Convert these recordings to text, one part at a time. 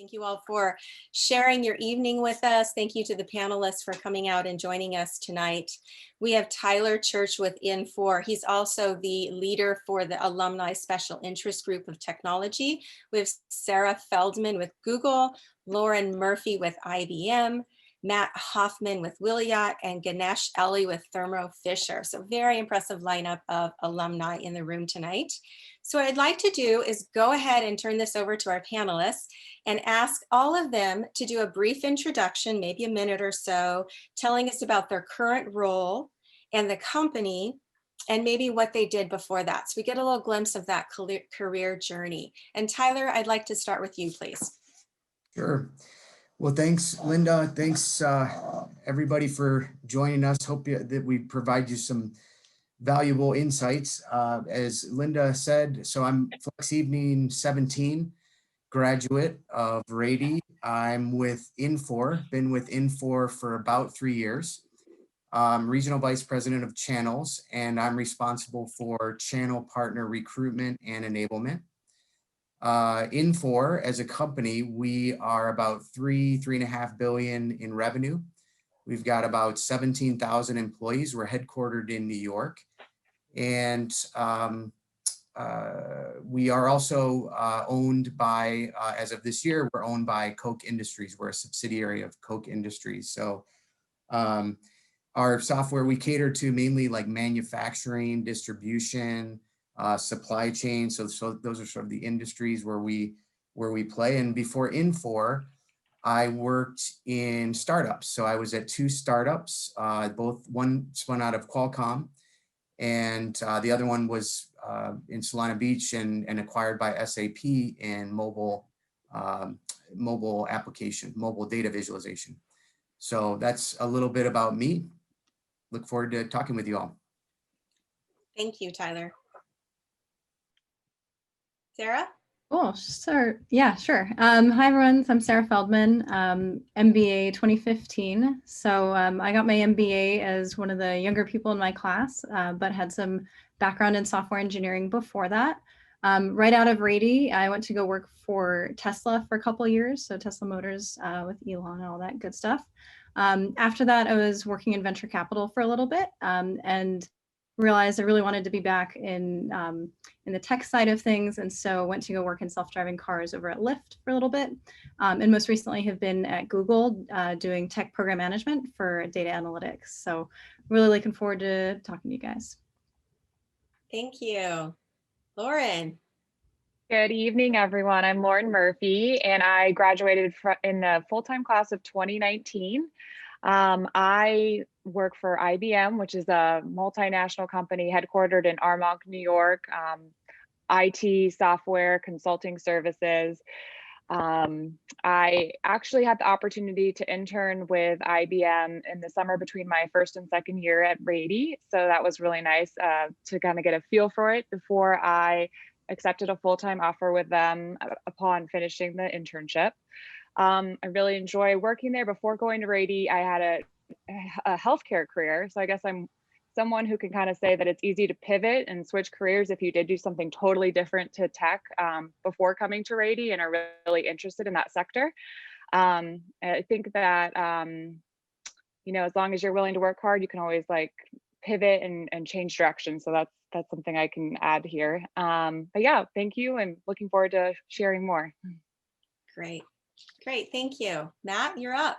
Thank you all for sharing your evening with us. Thank you to the panelists for coming out and joining us tonight. We have Tyler Church with Infor. He's also the leader for the Alumni Special Interest Group of Technology. We have Sarah Feldman with Google, Lauren Murphy with IBM, Matt Hoffmann with Wiliot, and Ganesh Ellie with Thermo Fisher. So very impressive lineup of alumni in the room tonight. So what I'd like to do is go ahead and turn this over to our panelists and ask all of them to do a brief introduction, maybe a minute or so, telling us about their current role and the company and maybe what they did before that. So we get a little glimpse of that career journey. And Tyler, I'd like to start with you, please. Sure. Well, thanks, Linda. Thanks, everybody, for joining us. Hope that we provide you some valuable insights. As Linda said, so I'm Flex Evening 17, graduate of Rady. I'm with Infor, been with Infor for about 3 years. I'm Regional Vice President of Channels, and I'm responsible for channel partner recruitment and enablement. Infor, as a company, we are about $3.5 billion in revenue. We've got about 17,000 employees. We're headquartered in New York. And we are also owned by, as of this year, we're owned by Koch Industries. We're a subsidiary of Koch Industries. So our software, we cater to mainly like manufacturing, distribution, supply chain. So those are sort of the industries where we play. And before Infor, I worked in startups. So I was at 2 startups, one spun out of Qualcomm, and the other one was in Solana Beach and acquired by SAP in mobile application, mobile data visualization. So that's a little bit about me. Look forward to talking with you all. Thank you, Tyler. Sarah? Oh, sure. Yeah, sure. Hi, everyone. I'm Sarah Feldman, MBA 2015. So I got my MBA as one of the younger people in my class, but had some background in software engineering before that. Right out of Rady, I went to go work for Tesla for a couple of years. So Tesla Motors with Elon and all that good stuff. After that, I was working in venture capital for a little bit and realized I really wanted to be back in the tech side of things, and so went to go work in self-driving cars over at Lyft for a little bit, and most recently have been at Google doing tech program management for data analytics. So really looking forward to talking to you guys. Thank you. Lauren. Good evening, everyone. I'm Lauren Murphy, and I graduated in the full-time class of 2019. I work for IBM, which is a multinational company headquartered in Armonk, New York, IT, software, consulting services. I actually had the opportunity to intern with IBM in the summer between my first and second year at Rady. So that was really nice to kind of get a feel for it before I accepted a full-time offer with them upon finishing the internship. I really enjoy working there. Before going to Rady, I had a healthcare career. So I guess I'm someone who can kind of say that it's easy to pivot and switch careers if you did do something totally different to tech before coming to Rady and are really interested in that sector. I think that, as long as you're willing to work hard, you can always like pivot and change direction. So that's something I can add here. But yeah, thank you, and looking forward to sharing more. Great. Great, thank you. Matt, you're up.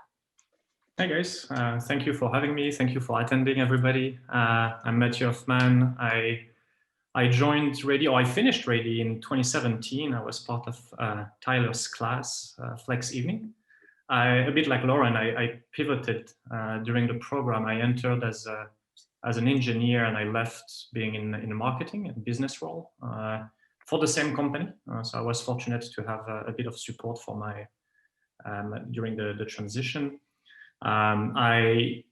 Hi guys, thank you for having me. Thank you for attending, everybody. I'm Mathieu Hoffmann. I joined Rady, or I finished Rady in 2017. I was part of Tyler's class, Flex Evening. A bit like Lauren, I pivoted during the program. I entered as an engineer, and I left being in the marketing and business role for the same company. So I was fortunate to have a bit of support for my during the transition. I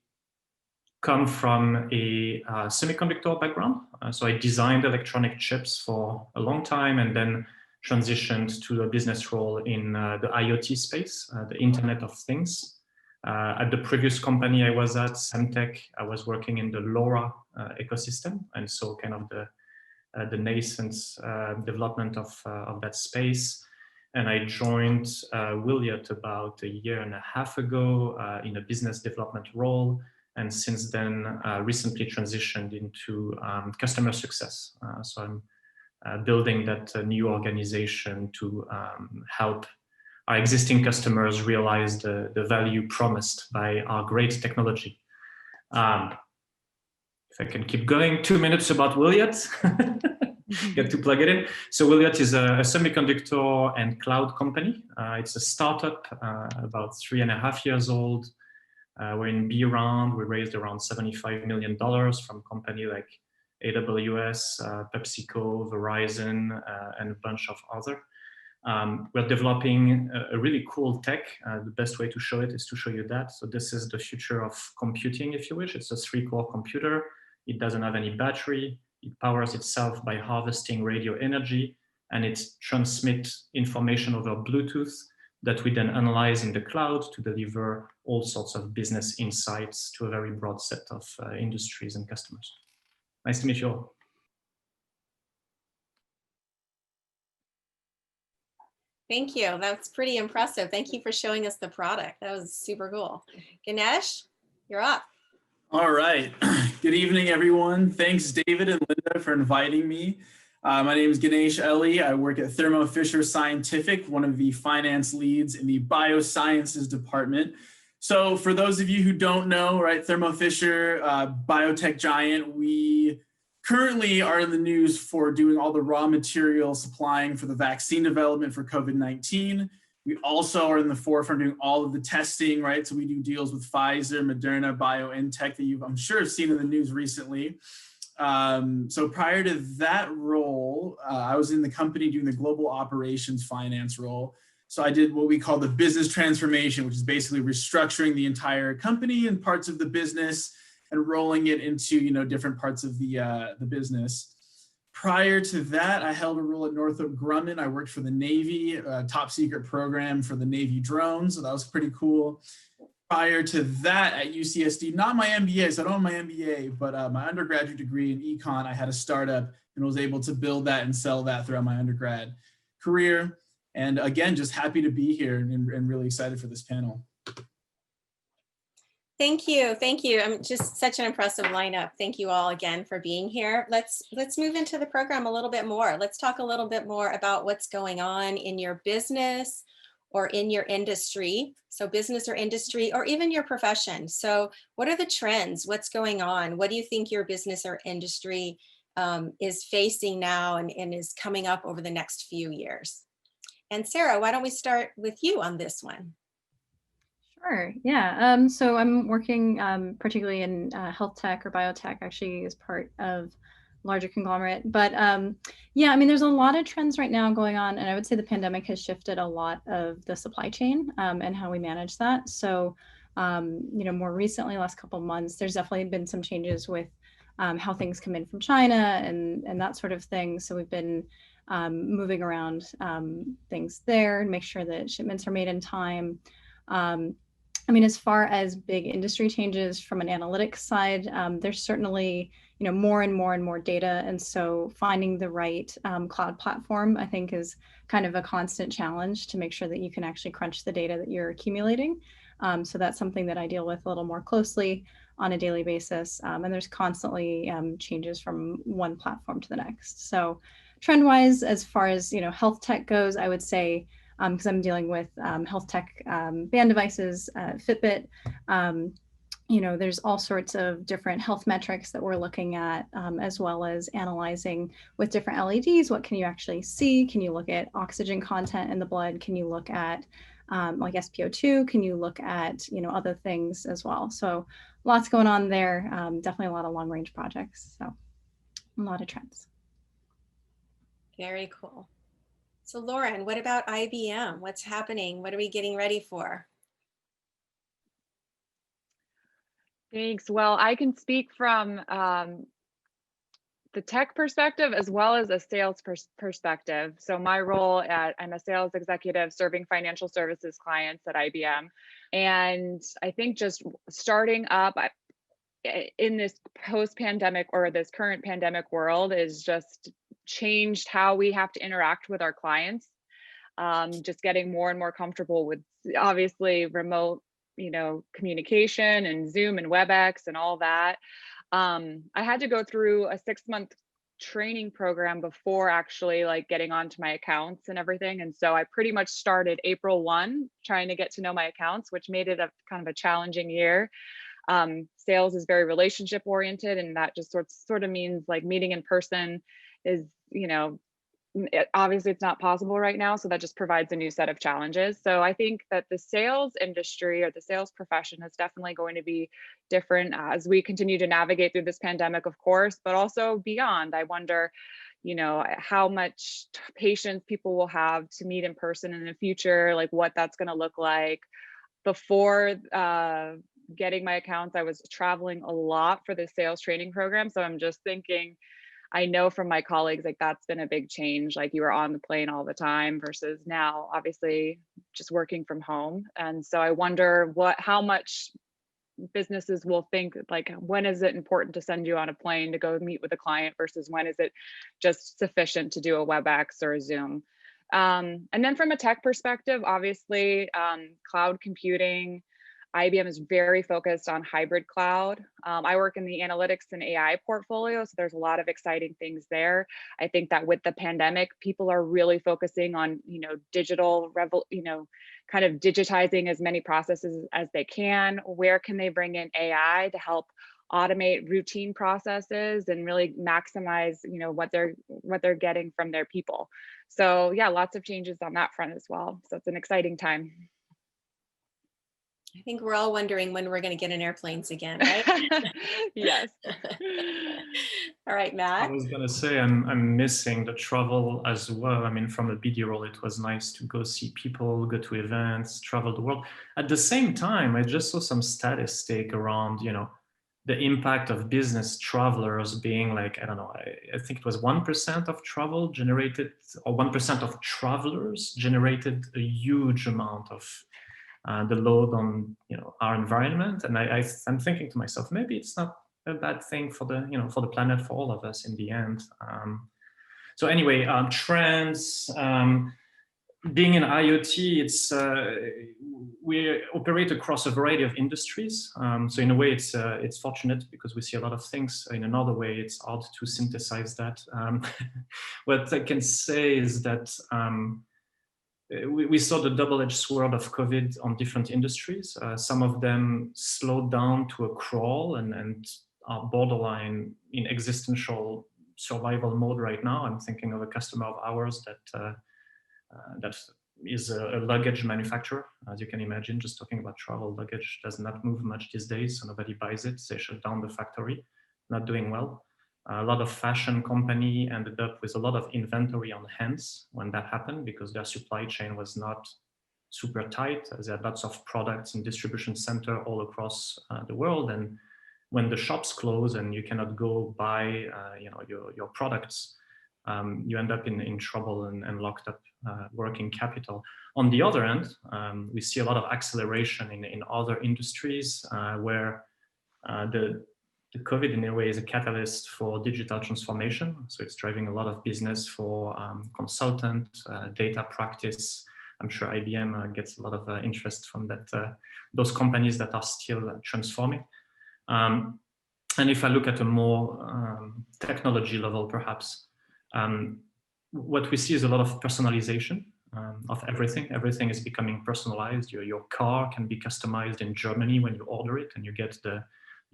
come from a semiconductor background. So I designed electronic chips for a long time and then transitioned to a business role in the IoT space, the Internet of Things. At the previous company I was at, Semtech, I was working in the LoRa ecosystem, and so kind of the nascent development of that space. And I joined Wiliot about a year and a half ago in a business development role. And since then, recently transitioned into customer success. So I'm building that new organization to help our existing customers realize the value promised by our great technology. If I can keep going, 2 minutes about Wiliot. Get to plug it in. So Wiliot is a semiconductor and cloud company. It's a startup, about 3.5 years old. We're in B round. We raised around $75 million from company like AWS, PepsiCo, Verizon, and a bunch of other. We're developing a really cool tech. The best way to show it is to show you that. So this is the future of computing, if you wish. It's a 3-core computer. It doesn't have any battery. It powers itself by harvesting radio energy, and it transmits information over Bluetooth that we then analyze in the cloud to deliver all sorts of business insights to a very broad set of industries and customers. Nice to meet you all. Thank you. That's pretty impressive. Thank you for showing us the product. That was super cool. Ganesh, you're up. All right. Good evening, everyone. Thanks, David and Linda, for inviting me. My name is Ganesh Ellie. I work at Thermo Fisher Scientific, one of the finance leads in the Biosciences department. So for those of you who don't know, right, Thermo Fisher, biotech giant, we currently are in the news for doing all the raw material supplying for the vaccine development for COVID-19. We also are in the forefront doing all of the testing, right? So we do deals with Pfizer, Moderna, BioNTech that you've, I'm sure, have seen in the news recently. So prior to that role, I was in the company doing the global operations finance role. So I did what we call the business transformation, which is basically restructuring the entire company and parts of the business and rolling it into, you know, different parts of the business. Prior to that, I held a role at Northrop Grumman. I worked for the Navy, a top secret program for the Navy drones. So that was pretty cool. Prior to that at UCSD, not my MBA, so I don't have my MBA, but my undergraduate degree in econ, I had a startup and was able to build that and sell that throughout my undergrad career. And again, just happy to be here and really excited for this panel. Thank you. Thank you. I'm just such an impressive lineup. Thank you all again for being here. Let's move into the program a little bit more. Let's talk a little bit more about what's going on in your business or in your industry. So business or industry, or even your profession. So what are the trends? What's going on? What do you think your business or industry is facing now and is coming up over the next few years? And Sarah, why don't we start with you on this one? Sure. Yeah. So I'm working particularly in health tech or biotech, actually, as part of larger conglomerate. But yeah, I mean, there's a lot of trends right now going on, and I would say the pandemic has shifted a lot of the supply chain and how we manage that. So, you know, more recently, last couple of months, there's definitely been some changes with how things come in from China and that sort of thing. So we've been moving around things there and make sure that shipments are made in time. I mean, as far as big industry changes from an analytics side, there's certainly, you know, more and more data. And so finding the right cloud platform, I think, is kind of a constant challenge to make sure that you can actually crunch the data that you're accumulating. So that's something that I deal with a little more closely on a daily basis. And there's constantly changes from one platform to the next. So trend-wise, as far as, you know, health tech goes, I would say, because I'm dealing with health tech band devices, Fitbit, you know, there's all sorts of different health metrics that we're looking at, as well as analyzing with different LEDs. What can you actually see? Can you look at oxygen content in the blood? Can you look at like SpO2? Can you look at, you know, other things as well? So lots going on there. Definitely a lot of long range projects. So a lot of trends. Very cool. So Lauren, what about IBM? What's happening? What are we getting ready for? Thanks. Well, I can speak from the tech perspective as well as a sales perspective. So my role I'm a sales executive serving financial services clients at IBM. And I think just starting up in this post-pandemic or this current pandemic world is just changed how we have to interact with our clients. just getting more and more comfortable with obviously remote, communication and Zoom and WebEx and all that. I had to go through a 6-month training program before actually like getting onto my accounts and everything. And so I pretty much started April 1 trying to get to know my accounts, which made it a kind of a challenging year. Sales is very relationship oriented, and that just sort of means like meeting in person is, obviously it's not possible right now. So that just provides a new set of challenges. So I think that the sales industry or the sales profession is definitely going to be different as we continue to navigate through this pandemic, of course, but also beyond. I wonder, how much patience people will have to meet in person in the future, like what that's going to look like. Before getting my accounts, I was traveling a lot for the sales training program. So I'm just thinking, I know from my colleagues, like that's been a big change. Like you were on the plane all the time versus now, obviously just working from home. And so I wonder how much businesses will think, like, when is it important to send you on a plane to go meet with a client versus when is it just sufficient to do a WebEx or a Zoom? And then from a tech perspective, obviously cloud computing, IBM is very focused on hybrid cloud. I work in the analytics and AI portfolio, so there's a lot of exciting things there. I think that with the pandemic, people are really focusing on, digital, kind of digitizing as many processes as they can. Where can they bring in AI to help automate routine processes and really maximize, what they're getting from their people. So yeah, lots of changes on that front as well. So it's an exciting time. I think we're all wondering when we're going to get in airplanes again, right? Yes. All right, Matt. I was going to say I'm missing the travel as well. I mean, from a BD role, it was nice to go see people, go to events, travel the world. At the same time, I just saw some statistic around, the impact of business travelers being like, I don't know, I think it was 1% of travel generated, or 1% of travelers generated a huge amount of the load on our environment. And I'm thinking to myself, maybe it's not a bad thing for the for the planet, for all of us in the end. So anyway, trends. Being in IoT, it's we operate across a variety of industries. So in a way, it's fortunate because we see a lot of things. In another way, it's hard to synthesize that. What I can say is that we saw the double-edged sword of COVID on different industries. Some of them slowed down to a crawl and are borderline in existential survival mode right now. I'm thinking of a customer of ours that is a luggage manufacturer. As you can imagine, just talking about travel, luggage does not move much these days, so nobody buys it. They shut down the factory, not doing well. A lot of fashion company ended up with a lot of inventory on hands when that happened because their supply chain was not super tight. They had lots of products in distribution center all across the world. And when the shops close and you cannot go buy your products, you end up in trouble and locked up working capital. On the other end, we see a lot of acceleration in other industries where the COVID in a way is a catalyst for digital transformation. So it's driving a lot of business for consultant, data practice. I'm sure IBM gets a lot of interest from that, those companies that are still transforming. And if I look at a more technology level, perhaps, what we see is a lot of personalization of everything. Everything is becoming personalized. Your car can be customized in Germany when you order it, and you get the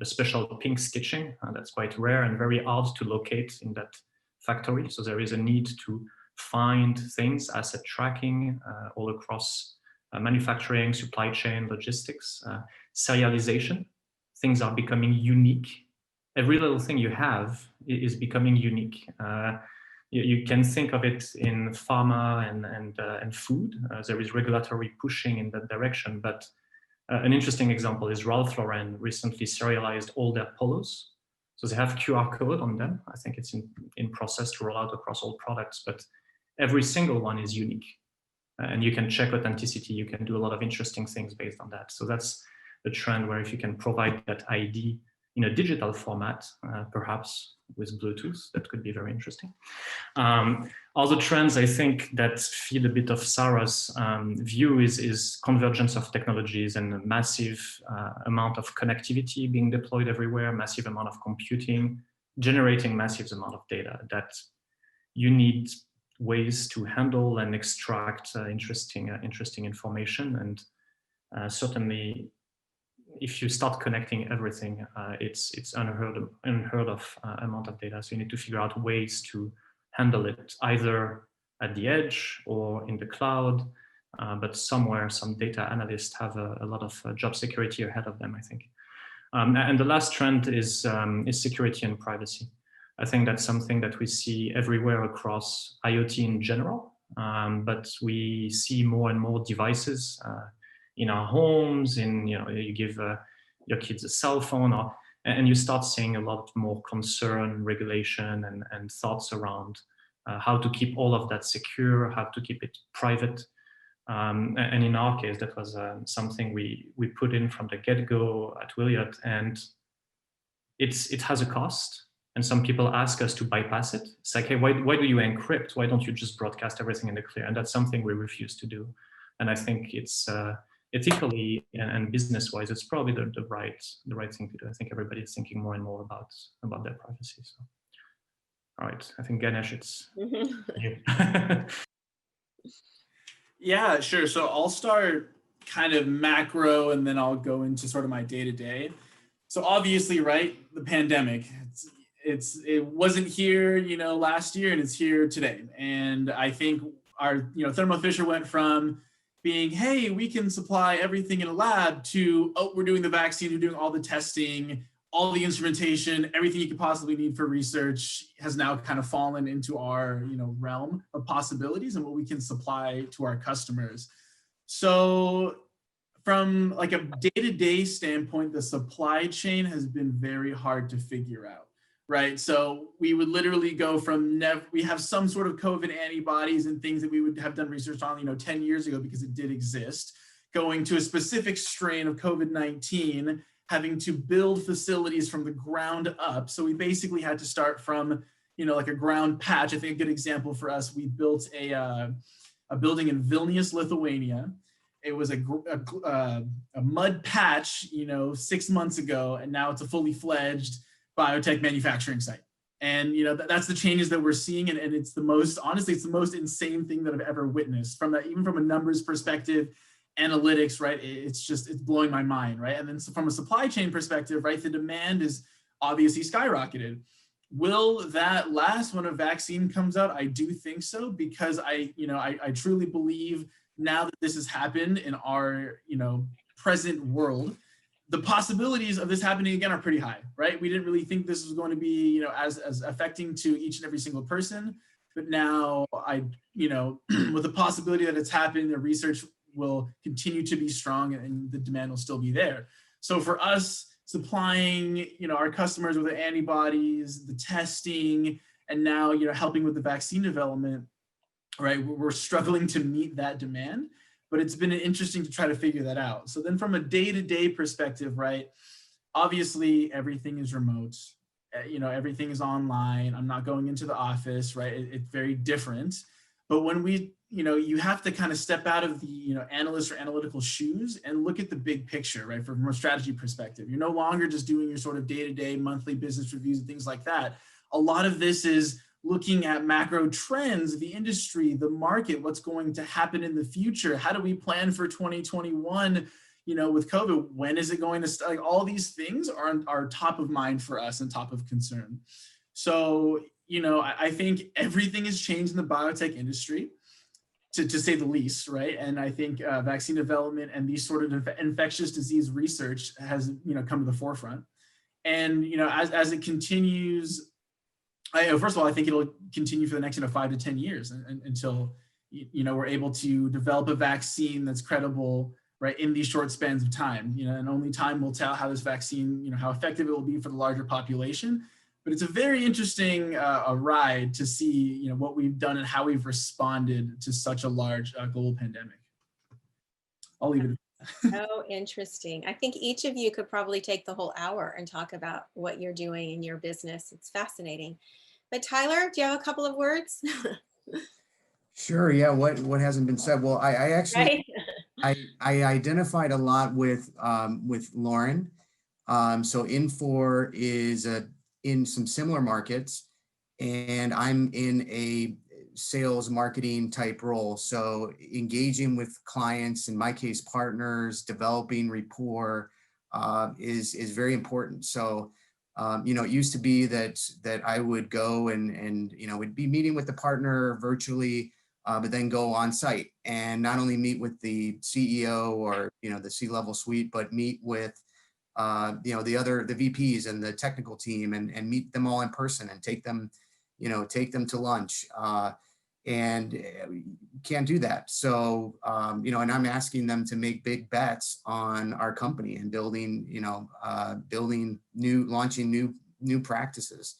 special pink stitching. That's quite rare and very hard to locate in that factory. So there is a need to find things, asset tracking all across manufacturing, supply chain, logistics, serialization. Things are becoming unique. Every little thing you have is becoming unique. You can think of it in pharma and food. There is regulatory pushing in that direction, but an interesting example is Ralph Lauren recently serialized all their polos. So they have QR code on them. I think it's in process to roll out across all products, but every single one is unique. And you can check authenticity. You can do a lot of interesting things based on that. So that's the trend where if you can provide that ID in a digital format, perhaps with Bluetooth. That could be very interesting. Other trends, I think, that feed a bit of Sarah's view is convergence of technologies and a massive amount of connectivity being deployed everywhere, massive amount of computing, generating massive amount of data that you need ways to handle and extract interesting information. And certainly, if you start connecting everything, it's unheard of amount of data. So you need to figure out ways to handle it either at the edge or in the cloud, but somewhere some data analysts have a lot of job security ahead of them, I think. And the last trend is security and privacy. I think that's something that we see everywhere across IoT in general, but we see more and more devices in our homes. You give your kids a cell phone, and you start seeing a lot more concern, regulation, and thoughts around how to keep all of that secure, how to keep it private. And in our case, that was something we put in from the get-go at Wiliot, and it has a cost. And some people ask us to bypass it. It's like, hey, why do you encrypt? Why don't you just broadcast everything in the clear? And that's something we refuse to do. And I think it's ethically and business-wise, it's probably the right thing to do. I think everybody is thinking more and more about their privacy. So, all right, I think Ganesh, it's you. Yeah, sure. So I'll start kind of macro, and then I'll go into sort of my day-to-day. So obviously, right, the pandemic, it wasn't here, last year, and it's here today. And I think our, Thermo Fisher went from being, hey, we can supply everything in a lab, to, oh, we're doing the vaccine, we're doing all the testing, all the instrumentation, everything you could possibly need for research has now kind of fallen into our, realm of possibilities and what we can supply to our customers. So from like a day-to-day standpoint, the supply chain has been very hard to figure out, right? So we would literally go from we have some sort of COVID antibodies and things that we would have done research on, 10 years ago, because it did exist, going to a specific strain of COVID-19, having to build facilities from the ground up. So we basically had to start from, like a ground patch. I think a good example for us, we built a building in Vilnius, Lithuania. It was a mud patch, 6 months ago, and now it's a fully fledged biotech manufacturing site. And that's the changes that we're seeing, and it's the most, honestly, it's the most insane thing that I've ever witnessed even from a numbers perspective, analytics, right? It's blowing my mind, right? And then from a supply chain perspective, right, the demand is obviously skyrocketed. Will that last when a vaccine comes out? I do think so, because I truly believe now that this has happened in our, present world, the possibilities of this happening again are pretty high, right? We didn't really think this was going to be, as affecting to each and every single person, but now with the possibility that it's happening, the research will continue to be strong and the demand will still be there. So for us, supplying, our customers with the antibodies, the testing, and now, helping with the vaccine development, right? We're struggling to meet that demand, but it's been interesting to try to figure that out. So then from a day-to-day perspective, right? Obviously everything is remote, everything is online. I'm not going into the office, right? It's very different. But when we, you have to kind of step out of the, analyst or analytical shoes and look at the big picture, right? From a strategy perspective, you're no longer just doing your sort of day-to-day monthly business reviews and things like that. A lot of this is looking at macro trends, the industry, the market, what's going to happen in the future. How do we plan for 2021, with COVID? When is it going to start? Like, all these things are top of mind for us and top of concern. So, I think everything has changed in the biotech industry, to say the least, right? And I think vaccine development and these sort of infectious disease research has, come to the forefront. And, as it continues, first of all, I think it'll continue for the next 5 to 10 years until, we're able to develop a vaccine that's credible, right, in these short spans of time. And only time will tell how this vaccine, how effective it will be for the larger population. But it's a very interesting ride to see, what we've done and how we've responded to such a large global pandemic. I'll leave it. Oh, interesting. I think each of you could probably take the whole hour and talk about what you're doing in your business. It's fascinating. But Tyler, do you have a couple of words? Sure. Yeah. What hasn't been said? Well, I actually Right? I identified a lot with Lauren. So Infor is in some similar markets, and I'm in a sales marketing type role. So engaging with clients, in my case, partners, developing rapport is very important. So it used to be that I would go and would be meeting with the partner virtually, but then go on site and not only meet with the CEO or the C-level suite, but meet with the VPs and the technical team and meet them all in person and take them to lunch. And you can't do that. So, and I'm asking them to make big bets on our company and launching new practices.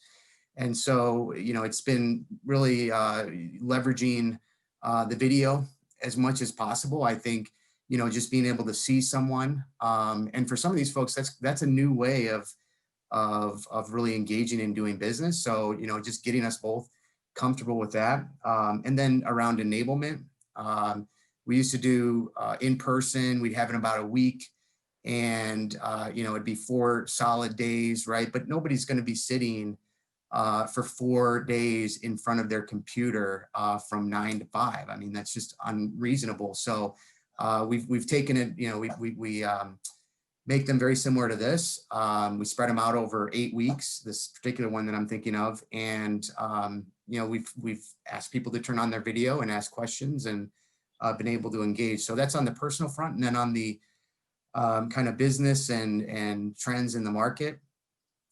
And so, it's been really leveraging the video as much as possible. I think, just being able to see someone, and for some of these folks, that's a new way of really engaging and doing business. So, just getting us both comfortable with that. And then around enablement, we used to do in person. We'd have it about a week, and it'd be 4 solid days, right? But nobody's going to be sitting for 4 days in front of their computer from 9 to 5. I mean, that's just unreasonable. So we've taken it, we make them very similar to this. We spread them out over 8 weeks, this particular one that I'm thinking of. And, we've asked people to turn on their video and ask questions and been able to engage. So that's on the personal front. And then on the kind of business and trends in the market,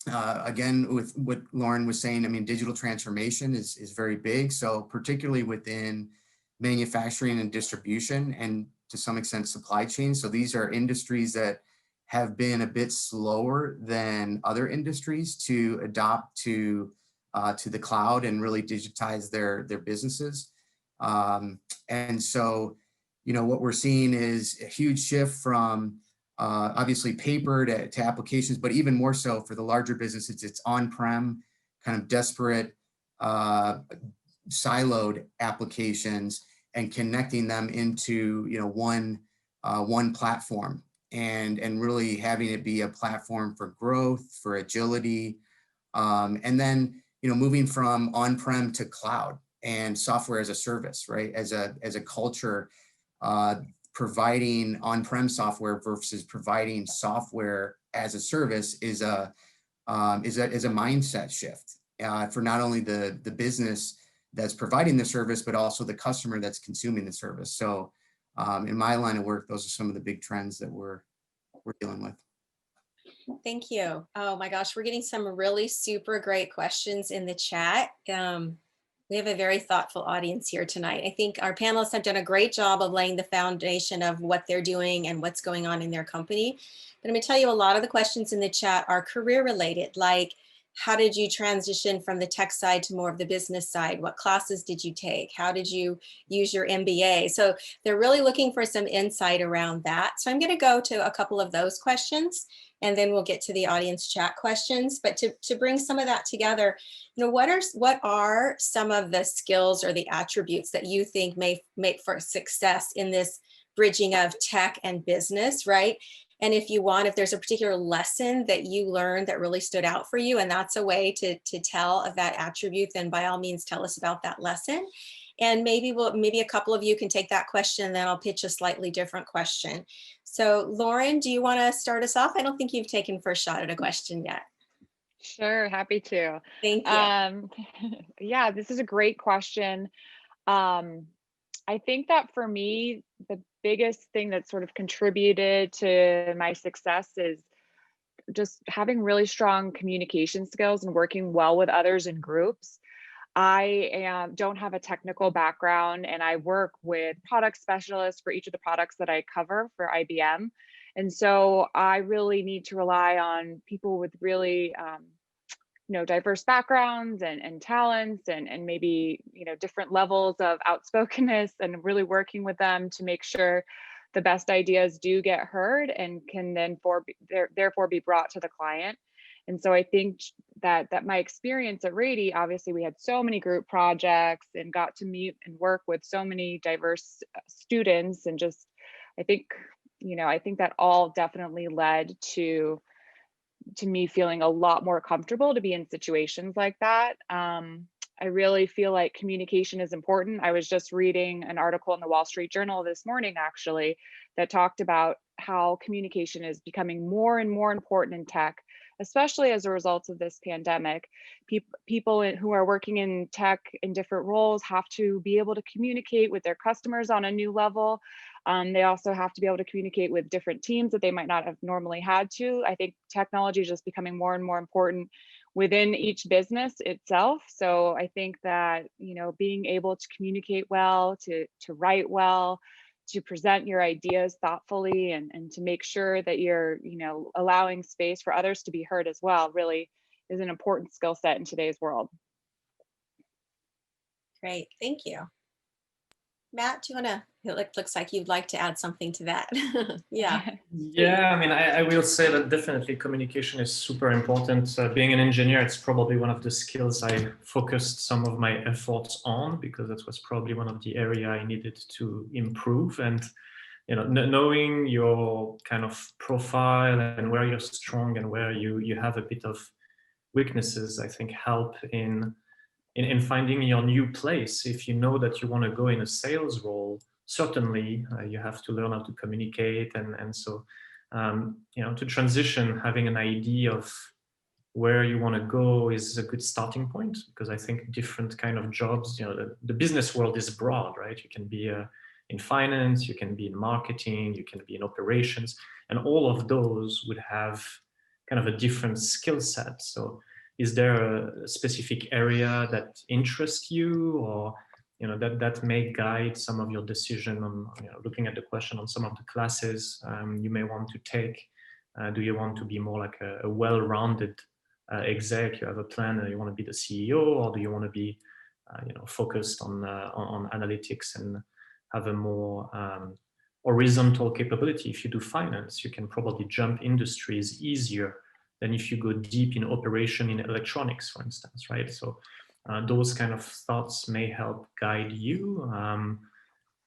again, with what Lauren was saying, I mean, digital transformation is very big. So particularly within manufacturing and distribution, and to some extent supply chain. So these are industries that have been a bit slower than other industries to adopt to the cloud and really digitize their businesses. And so, what we're seeing is a huge shift from obviously paper to applications, but even more so for the larger businesses, it's on-prem, kind of disparate, siloed applications, and connecting them into one platform, and really having it be a platform for growth, for agility, and then moving from on-prem to cloud and software as a service, right? As a culture, providing on-prem software versus providing software as a service is a mindset shift for not only the business that's providing the service, but also the customer that's consuming the service. So in my line of work, those are some of the big trends that we're dealing with. Thank you. Oh my gosh, we're getting some really super great questions in the chat. We have a very thoughtful audience here tonight. I think our panelists have done a great job of laying the foundation of what they're doing and what's going on in their company. But I'm going to tell you, a lot of the questions in the chat are career related, like how did you transition from the tech side to more of the business side? What classes did you take? How did you use your MBA? So they're really looking for some insight around that. So I'm going to go to a couple of those questions, and then we'll get to the audience chat questions. But to bring some of that together, what are some of the skills or the attributes that you think may make for success in this bridging of tech and business, right? And if there's a particular lesson that you learned that really stood out for you, and that's a way to tell of that attribute, then by all means tell us about that lesson. And maybe a couple of you can take that question, and then I'll pitch a slightly different question. So Lauren, do you want to start us off? I don't think you've taken first shot at a question yet. Sure, happy to. Thank you. Yeah, this is a great question. I think that for me, the biggest thing that sort of contributed to my success is just having really strong communication skills and working well with others in groups. I don't have a technical background, and I work with product specialists for each of the products that I cover for IBM. And so I really need to rely on people with really diverse backgrounds and talents and maybe different levels of outspokenness, and really working with them to make sure the best ideas do get heard and can then therefore be brought to the client. And so I think that my experience at Rady, obviously we had so many group projects and got to meet and work with so many diverse students, and just, I think that all definitely led to me feeling a lot more comfortable to be in situations like that. I really feel like communication is important. I was just reading an article in the Wall Street Journal this morning, actually, that talked about how communication is becoming more and more important in tech, especially as a result of this pandemic. People who are working in tech in different roles have to be able to communicate with their customers on a new level. They also have to be able to communicate with different teams that they might not have normally had to. I think technology is just becoming more and more important within each business itself. So I think that, being able to communicate well, to write well, to present your ideas thoughtfully, and to make sure that you're, allowing space for others to be heard as well, really is an important skill set in today's world. Great, thank you. Matt, do you want to, it looks like you'd like to add something to that. Yeah. Yeah, I mean, I will say that definitely communication is super important. Being an engineer, it's probably one of the skills I focused some of my efforts on, because that was probably one of the area I needed to improve. And, knowing your kind of profile and where you're strong and where you have a bit of weaknesses, I think help in finding your new place. If you know that you want to go in a sales role, certainly you have to learn how to communicate. And so, to transition, having an idea of where you want to go is a good starting point, because I think different kind of jobs, the business world is broad, right? You can be in finance, you can be in marketing, you can be in operations, and all of those would have kind of a different skill set. So is there a specific area that interests you, or that may guide some of your decision on looking at the question on some of the classes you may want to take? Do you want to be more like a well-rounded exec? You have a plan and you want to be the CEO, or do you want to be focused on analytics and have a more horizontal capability? If you do finance, you can probably jump industries easier than if you go deep in operation in electronics, for instance, right? So those kind of thoughts may help guide you.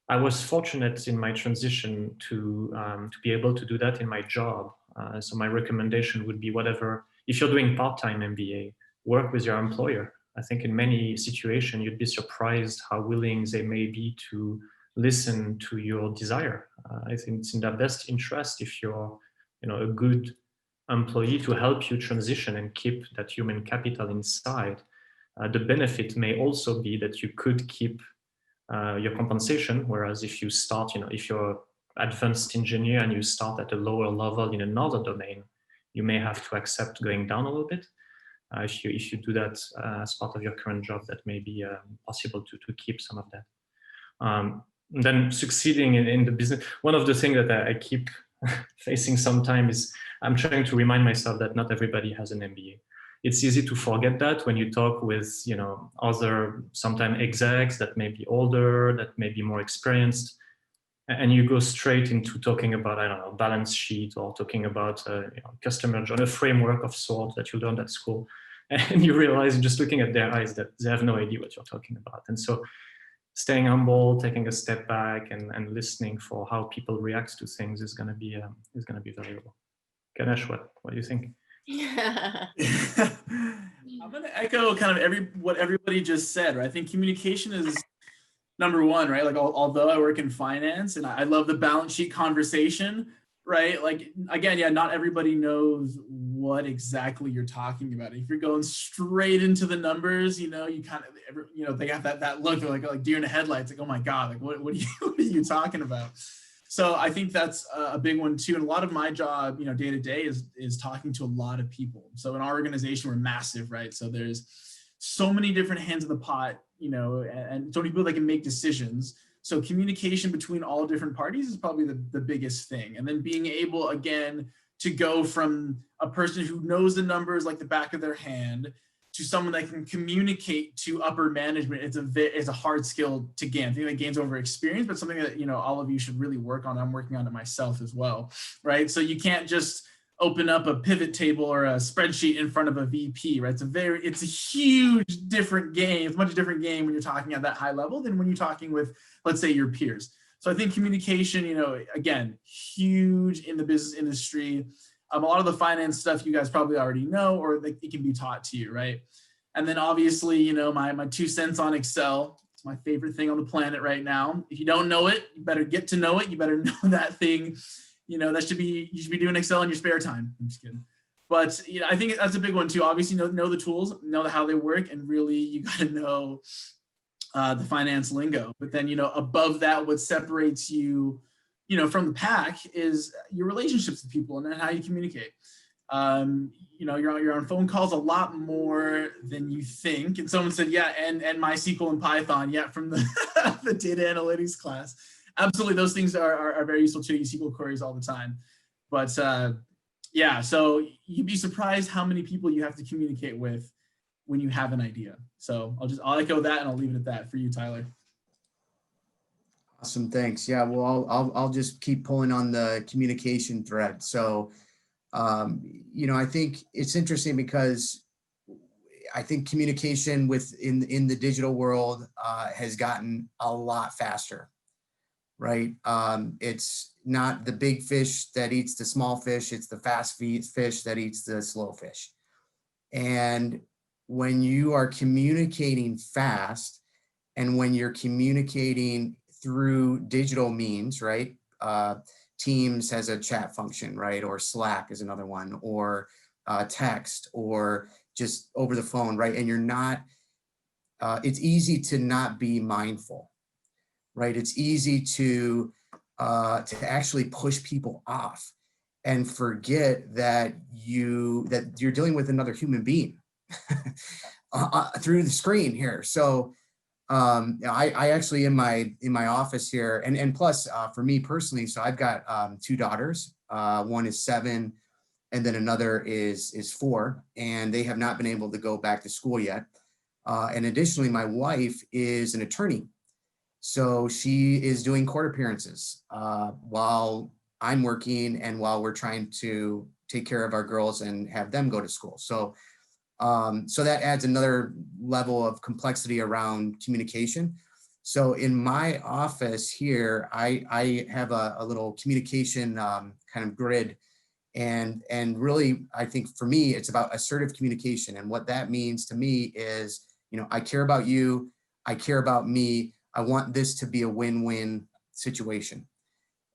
I was fortunate in my transition to be able to do that in my job. So my recommendation would be, whatever, if you're doing part-time MBA, work with your employer. I think in many situations, you'd be surprised how willing they may be to listen to your desire. I think it's in their best interest, if you're a good employee, to help you transition and keep that human capital inside. The benefit may also be that you could keep your compensation, whereas if you start, if you're advanced engineer and you start at a lower level in another domain, you may have to accept going down a little bit. If you do that as part of your current job, that may be possible to keep some of that. Then succeeding in the business, one of the things that I keep facing sometimes is I'm trying to remind myself that not everybody has an MBA. It's easy to forget that when you talk with other sometimes execs that may be older, that may be more experienced, and you go straight into talking about, I don't know, balance sheet, or talking about customer journey, a framework of sorts that you learned at school, and you realize just looking at their eyes that they have no idea what you're talking about. And so staying humble, taking a step back, and listening for how people react to things is going to be valuable. Ganesh, what do you think? Yeah. I'm going to echo kind of what everybody just said, right? I think communication is number one, right? Like, although I work in finance and I love the balance sheet conversation, right? Like, again, yeah, not everybody knows what exactly you're talking about. If you're going straight into the numbers, you kind of, they have that look, they're like deer in the headlights, like, oh my God, like what are you talking about? So I think that's a big one too. And a lot of my job, day to day is talking to a lot of people. So in our organization, we're massive, right? So there's so many different hands in the pot, and so many people that can make decisions. So communication between all different parties is probably the biggest thing. And then being able, again, to go from a person who knows the numbers like the back of their hand to someone that can communicate to upper management, it's a hard skill to gain. I think that gains over experience, but something that, you know, all of you should really work on. I'm working on it myself as well, right? So you can't just open up a pivot table or a spreadsheet in front of a VP, right? It's a huge different game. It's a much different game when you're talking at that high level than when you're talking with, let's say, your peers. So I think communication, you know, again, huge in the business industry. A lot of the finance stuff you guys probably already know, or it can be taught to you, right? And then obviously, you know, my 2 cents on Excel. It's my favorite thing on the planet right now. If you don't know it, you better get to know it. You better know that thing. You know, you should be doing Excel in your spare time. I'm just kidding. But, you know, I think that's a big one too. Obviously, know the tools, know how they work, and really you got to know the finance lingo. But then, you know, above that, what separates you, you know, from the pack is your relationships with people and then how you communicate. You know, you're on phone calls a lot more than you think. And someone said, yeah, and MySQL and Python, yeah, from the, the data analytics class. Absolutely, those things are very useful to use SQL queries all the time. But yeah, so you'd be surprised how many people you have to communicate with when you have an idea. So I'll echo that and I'll leave it at that for you, Tyler. Awesome, thanks. Yeah, well, I'll just keep pulling on the communication thread. So, you know, I think it's interesting because I think communication in the digital world has gotten a lot faster, right? It's not the big fish that eats the small fish. It's the fast fish that eats the slow fish. And when you are communicating fast and when you're communicating through digital means, right? Teams has a chat function, right? Or Slack is another one, or text, or just over the phone, right? And you're not, it's easy to not be mindful, right? It's easy to actually push people off and forget that you're dealing with another human being through the screen here. So I actually in my office here, and plus for me personally, so I've got 2 daughters. One is 7, and then another is 4, and they have not been able to go back to school yet. And additionally, my wife is an attorney, so she is doing court appearances while I'm working and while we're trying to take care of our girls and have them go to school. So so that adds another level of complexity around communication. So in my office here, I have a little communication kind of grid. And really, I think for me, it's about assertive communication. And what that means to me is, you know, I care about you. I care about me. I want this to be a win-win situation.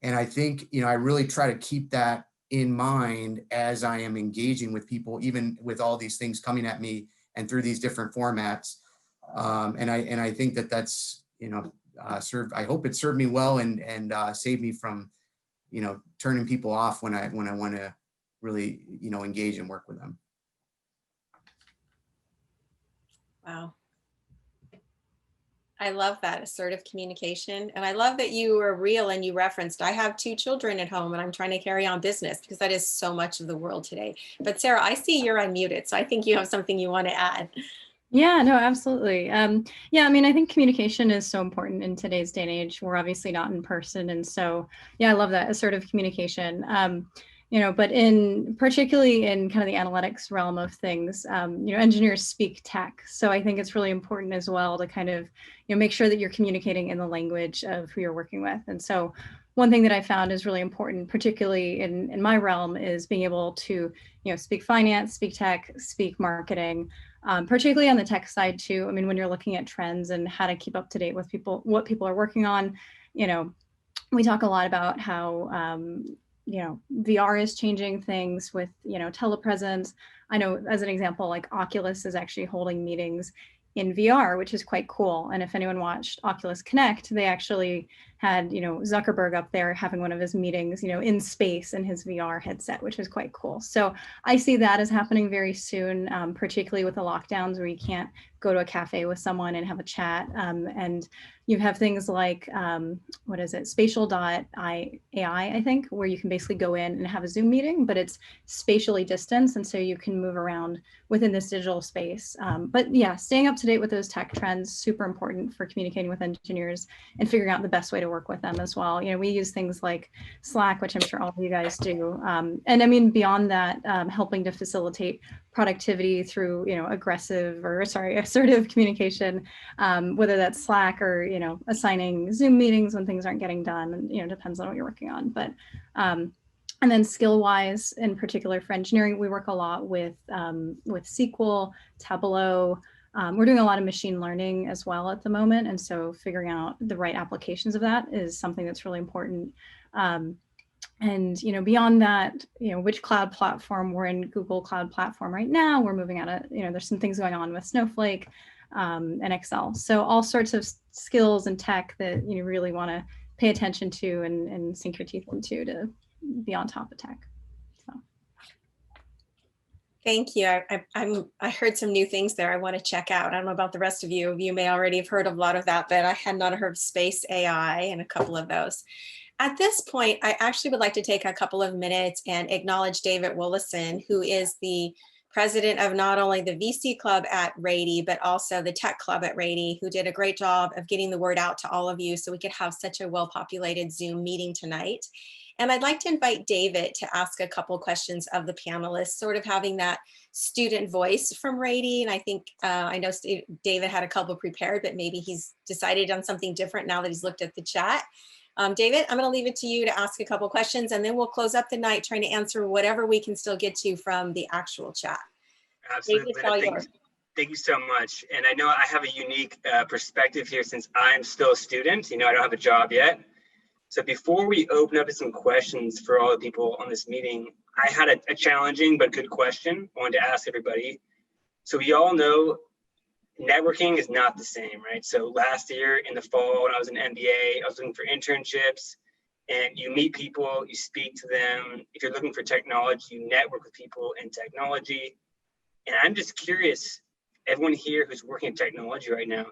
And I think, you know, I really try to keep that in mind as I am engaging with people, even with all these things coming at me and through these different formats. And I think that that's, you know, I hope it served me well and saved me from, you know, turning people off when I want to really, you know, engage and work with them. Wow. I love that assertive communication. And I love that you were real and you referenced, I have 2 children at home and I'm trying to carry on business, because that is so much of the world today. But Sarah, I see you're unmuted, so I think you have something you want to add. Yeah, no, absolutely. Yeah, I mean, I think communication is so important in today's day and age. We're obviously not in person. And so, yeah, I love that assertive communication. You know, but particularly in kind of the analytics realm of things, you know, engineers speak tech. So I think it's really important as well to kind of, you know, make sure that you're communicating in the language of who you're working with. And so one thing that I found is really important, particularly in my realm, is being able to, you know, speak finance, speak tech, speak marketing, particularly on the tech side too. I mean, when you're looking at trends and how to keep up to date with what people are working on, you know, we talk a lot about how, you know, VR is changing things with, you know, telepresence. I know, as an example, like Oculus is actually holding meetings in VR, which is quite cool. And if anyone watched Oculus Connect, they actually had, Zuckerberg up there having one of his meetings, in space in his VR headset, which is quite cool. So I see that as happening very soon, particularly with the lockdowns where you can't go to a cafe with someone and have a chat. And you have things like, spatial.ai, I think, where you can basically go in and have a Zoom meeting, but it's spatially distanced. And so you can move around within this digital space. But yeah, staying up to date with those tech trends, super important for communicating with engineers and figuring out the best way to work with them as well. We use things like Slack, which I'm sure all of you guys do. And I mean, beyond that, helping to facilitate productivity through, assertive communication, whether that's Slack or, assigning Zoom meetings when things aren't getting done, and, depends on what you're working on. But and then skill-wise, in particular for engineering, we work a lot with SQL, Tableau. We're doing a lot of machine learning as well at the moment. And so figuring out the right applications of that is something that's really important. And, beyond that, which cloud platform, we're in Google Cloud Platform right now. We're moving out of, there's some things going on with Snowflake and Excel. So all sorts of skills and tech that you really want to pay attention to and sink your teeth into to be on top of tech. So. Thank you. I heard some new things there I want to check out. I don't know about the rest of you. You may already have heard of a lot of that, but I had not heard of space AI and a couple of those. At this point, I actually would like to take a couple of minutes and acknowledge David Willison, who is the president of not only the VC Club at Rady, but also the Tech Club at Rady, who did a great job of getting the word out to all of you so we could have such a well-populated Zoom meeting tonight. And I'd like to invite David to ask a couple questions of the panelists, sort of having that student voice from Rady. And I think, I know David had a couple prepared, but maybe he's decided on something different now that he's looked at the chat. David, I'm going to leave it to you to ask a couple questions, and then we'll close up the night trying to answer whatever we can still get to from the actual chat. Absolutely. Thank you so much. And I know I have a unique perspective here since I'm still a student. I don't have a job yet. So before we open up to some questions for all the people on this meeting, I had a challenging but good question I wanted to ask everybody. So we all know networking is not the same, right? So last year in the fall, when I was in MBA, I was looking for internships, and you meet people, you speak to them. If you're looking for technology, you network with people in technology. And I'm just curious, everyone here who's working in technology right now,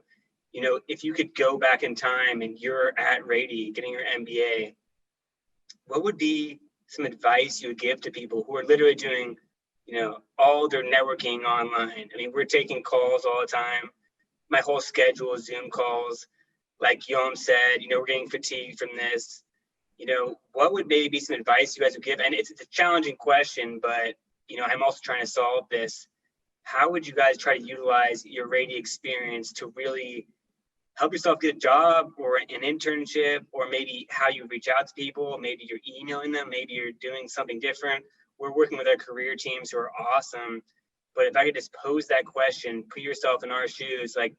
if you could go back in time and you're at Rady getting your MBA, what would be some advice you would give to people who are literally doing all their networking online? I mean, we're taking calls all the time. My whole schedule is Zoom calls. Like Yom said, we're getting fatigued from this. What would maybe be some advice you guys would give? And it's a challenging question, but, I'm also trying to solve this. How would you guys try to utilize your Rady experience to really help yourself get a job or an internship, or maybe how you reach out to people? Maybe you're emailing them, maybe you're doing something different. We're working with our career teams who are awesome. But if I could just pose that question, put yourself in our shoes, like,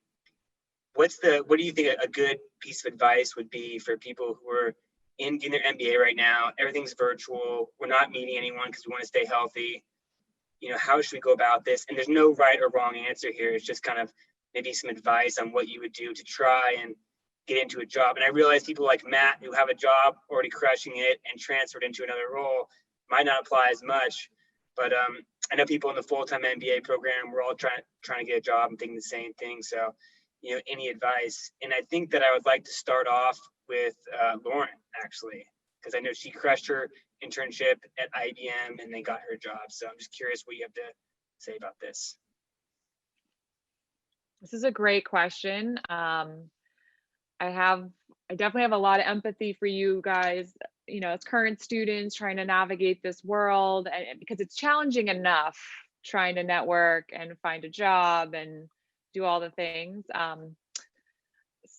what do you think a good piece of advice would be for people who are in their MBA right now? Everything's virtual. We're not meeting anyone because we want to stay healthy. How should we go about this? And there's no right or wrong answer here. It's just kind of maybe some advice on what you would do to try and get into a job. And I realize people like Matt, who have a job already crushing it and transferred into another role, might not apply as much. But I know people in the full-time MBA program, we're all trying to get a job and thinking the same thing. So, any advice? And I think that I would like to start off with Lauren, actually, because I know she crushed her internship at IBM and then got her job. So I'm just curious what you have to say about this. This is a great question. I definitely have a lot of empathy for you guys, as current students trying to navigate this world, and because it's challenging enough trying to network and find a job and do all the things.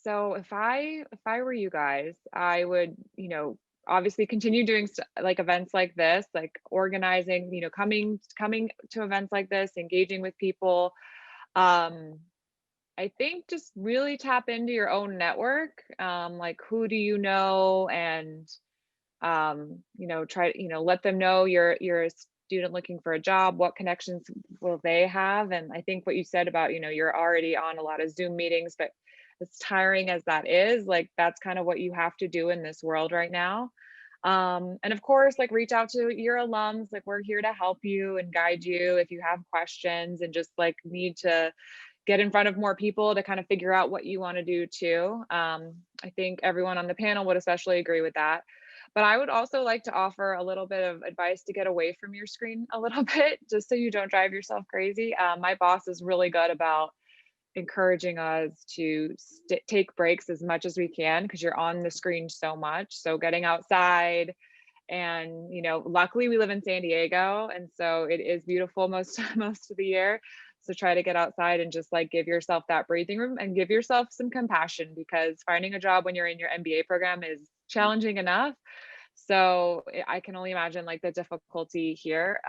So if I were you guys, I would, obviously continue doing like events like this, like organizing, coming to events like this, engaging with people. I think just really tap into your own network. Like, who do you know? And, try, let them know you're a student looking for a job. What connections will they have? And I think what you said about, you're already on a lot of Zoom meetings, but as tiring as that is, like that's kind of what you have to do in this world right now. And of course, like reach out to your alums. Like we're here to help you and guide you if you have questions and just like need to get in front of more people to kind of figure out what you want to do too. I think everyone on the panel would especially agree with that. But I would also like to offer a little bit of advice to get away from your screen a little bit, just so you don't drive yourself crazy. My boss is really good about encouraging us to take breaks as much as we can because you're on the screen so much. So getting outside, and luckily we live in San Diego, and so it is beautiful most of the year. So try to get outside and just like give yourself that breathing room and give yourself some compassion, because finding a job when you're in your MBA program is challenging enough. So I can only imagine like the difficulty here.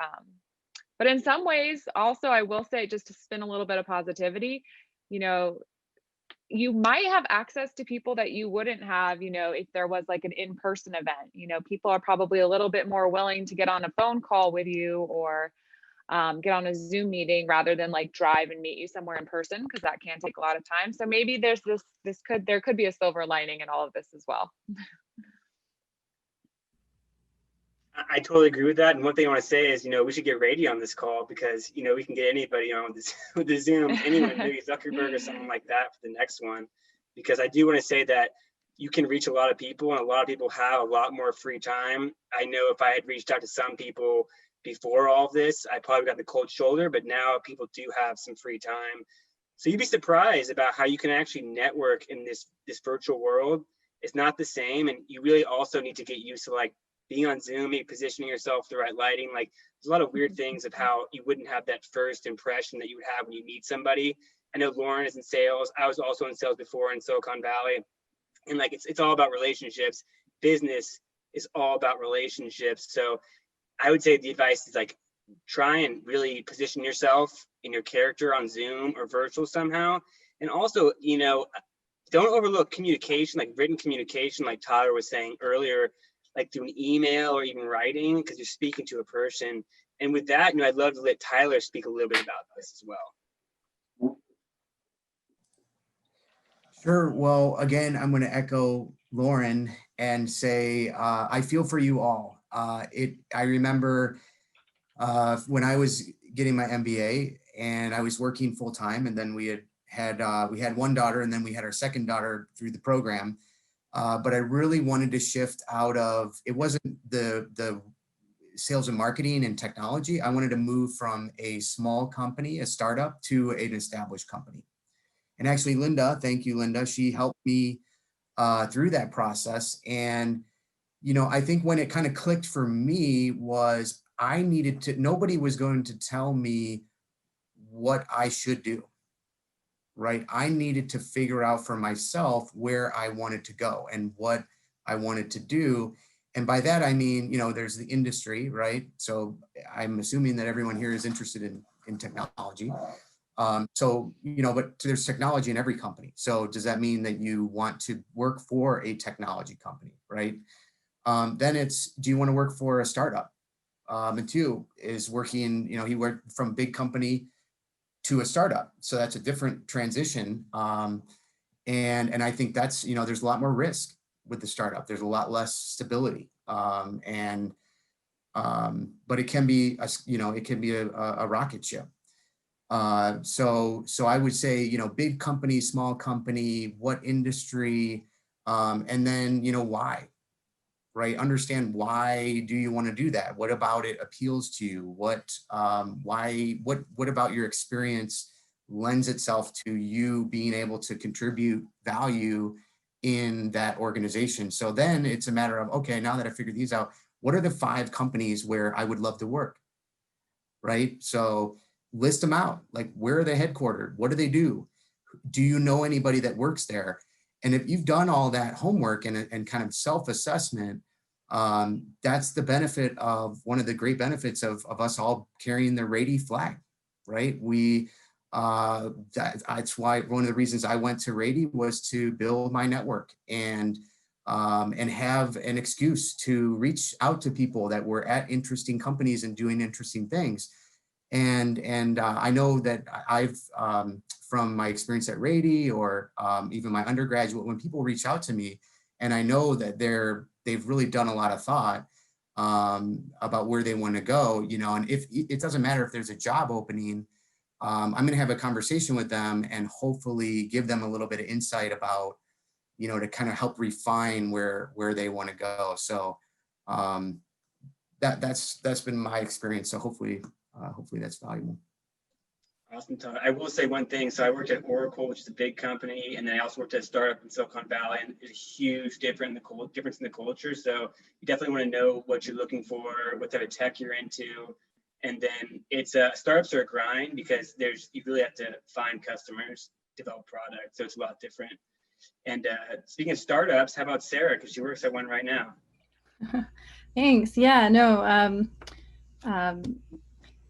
But in some ways also, I will say, just to spin a little bit of positivity, you might have access to people that you wouldn't have, if there was like an in-person event. People are probably a little bit more willing to get on a phone call with you or get on a Zoom meeting rather than like drive and meet you somewhere in person, because that can take a lot of time. So maybe there's there could be a silver lining in all of this as well. I totally agree with that. And one thing I want to say is, we should get Rady on this call because, we can get anybody on this with the Zoom, anyone, maybe Zuckerberg or something like that for the next one. Because I do want to say that you can reach a lot of people, and a lot of people have a lot more free time. I know if I had reached out to some people before all of this, I probably got the cold shoulder, but now people do have some free time. So you'd be surprised about how you can actually network in this virtual world. It's not the same. And you really also need to get used to like being on Zoom, positioning yourself, the right lighting. Like there's a lot of weird things of how you wouldn't have that first impression that you would have when you meet somebody. I know Lauren is in sales. I was also in sales before in Silicon Valley. And like, it's all about relationships. Business is all about relationships. So I would say the advice is like, try and really position yourself in your character on Zoom or virtual somehow. And also, don't overlook communication, like written communication, like Tyler was saying earlier, like through an email or even writing, because you're speaking to a person. And with that, I'd love to let Tyler speak a little bit about this as well. Sure. Well, again, I'm going to echo Lauren and say I feel for you all. I remember when I was getting my MBA and I was working full time, and then we had one daughter, and then we had our second daughter through the program. But I really wanted to shift out of, it wasn't the sales and marketing and technology. I wanted to move from a small company, a startup, to an established company. And actually, Linda, thank you, Linda. She helped me through that process. And, I think when it kind of clicked for me was nobody was going to tell me what I should do. Right? I needed to figure out for myself where I wanted to go and what I wanted to do. And by that, I mean, there's the industry, right? So I'm assuming that everyone here is interested in technology. But there's technology in every company. So does that mean that you want to work for a technology company, right? Then it's, do you want to work for a startup? Mathieu is working, he worked from big company to a startup. So that's a different transition. And I think that's, there's a lot more risk with the startup. There's a lot less stability. But it can be, a rocket ship. So I would say, big company, small company, what industry, and then, why? Right? Understand, why do you want to do that? What about it appeals to you? What about your experience lends itself to you being able to contribute value in that organization? So then it's a matter of, okay, now that I figured these out, what are the 5 companies where I would love to work? Right? So list them out. Like, where are they headquartered? What do they do? Do you know anybody that works there? And if you've done all that homework and kind of self-assessment, that's the benefit of, one of the great benefits of us all carrying the Rady flag, right? That's why one of the reasons I went to Rady was to build my network and have an excuse to reach out to people that were at interesting companies and doing interesting things. And I know that I've, from my experience at Rady or even my undergraduate, when people reach out to me and I know that they've really done a lot of thought about where they want to go, you know, and if it doesn't matter if there's a job opening, I'm going to have a conversation with them and hopefully give them a little bit of insight about, you know, to kind of help refine where they want to go. So that's been my experience. So hopefully that's valuable. Awesome, Todd. I will say one thing. So I worked at Oracle, which is a big company, and then I also worked at a startup in Silicon Valley, and there's a huge difference in the culture. So you definitely want to know what you're looking for, what type of tech you're into, and then startups are a grind because you really have to find customers, develop products. So it's a lot different. And speaking of startups, how about Sarah? Because she works at one right now. Thanks. Yeah, no,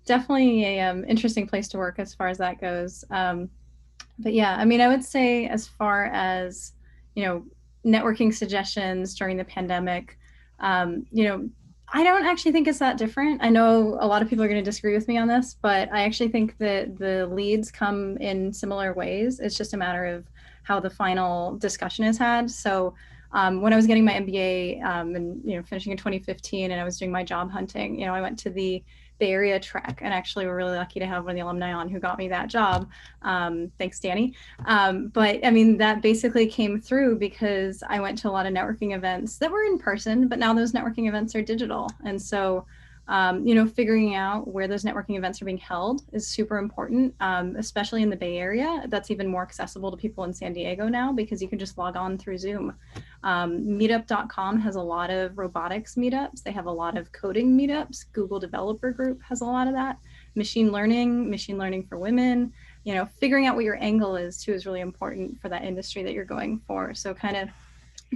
definitely a interesting place to work as far as that goes. But yeah, I mean, I would say as far as, you know, networking suggestions during the pandemic, you know, I don't actually think it's that different. I know a lot of people are going to disagree with me on this, but I actually think that the leads come in similar ways. It's just a matter of how the final discussion is had. So when I was getting my MBA and, you know, finishing in 2015 and I was doing my job hunting, you know, I went to the Bay Area trek, and actually we're really lucky to have one of the alumni on who got me that job. Thanks, Danny. But I mean, that basically came through because I went to a lot of networking events that were in person, but now those networking events are digital. And so, you know, figuring out where those networking events are being held is super important, especially in the Bay Area. That's even more accessible to people in San Diego now because you can just log on through Zoom. Meetup.com has a lot of robotics meetups. They have a lot of coding meetups. Google Developer Group has a lot of that. Machine learning for women. You know, figuring out what your angle is too is really important for that industry that you're going for. So kind of,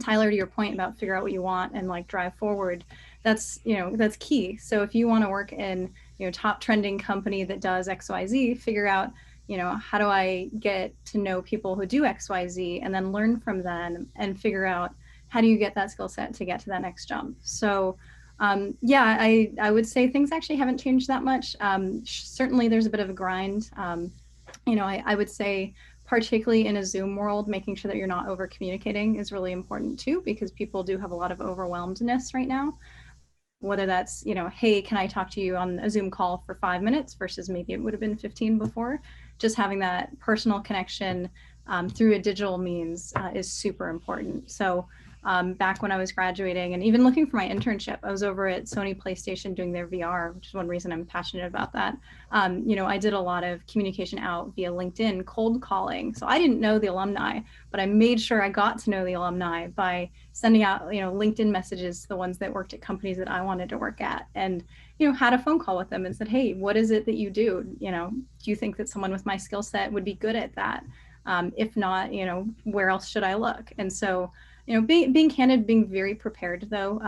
Tyler, to your point about figure out what you want and like drive forward, that's, you know, that's key. So if you want to work in, you know, top trending company that does XYZ, figure out, you know, how do I get to know people who do XYZ and then learn from them and figure out how do you get that skill set to get to that next jump. So yeah, I would say things actually haven't changed that much. Certainly there's a bit of a grind. You know, I would say particularly in a Zoom world, making sure that you're not over communicating is really important too, because people do have a lot of overwhelmedness right now. Whether that's, you know, hey, can I talk to you on a Zoom call for 5 minutes versus maybe it would have been 15 before. Just having that personal connection through a digital means is super important. So back when I was graduating and even looking for my internship, I was over at Sony PlayStation doing their VR, which is one reason I'm passionate about that. You know, I did a lot of communication out via LinkedIn, cold calling. So I didn't know the alumni, but I made sure I got to know the alumni by sending out, you know, LinkedIn messages to the ones that worked at companies that I wanted to work at, and, you know, had a phone call with them and said, hey, what is it that you do? You know, do you think that someone with my skill set would be good at that? If not, you know, where else should I look? And so, you know, being candid, being very prepared though.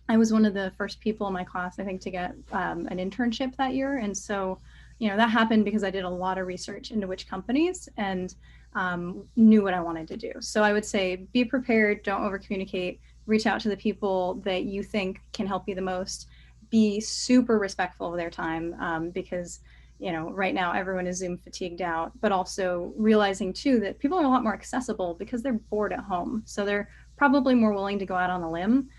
I was one of the first people in my class, I think, to get an internship that year. And so, you know, that happened because I did a lot of research into which companies and knew what I wanted to do. So I would say, be prepared, don't over communicate, reach out to the people that you think can help you the most, be super respectful of their time because, you know, right now everyone is Zoom fatigued out, but also realizing too that people are a lot more accessible because they're bored at home. So they're probably more willing to go out on a limb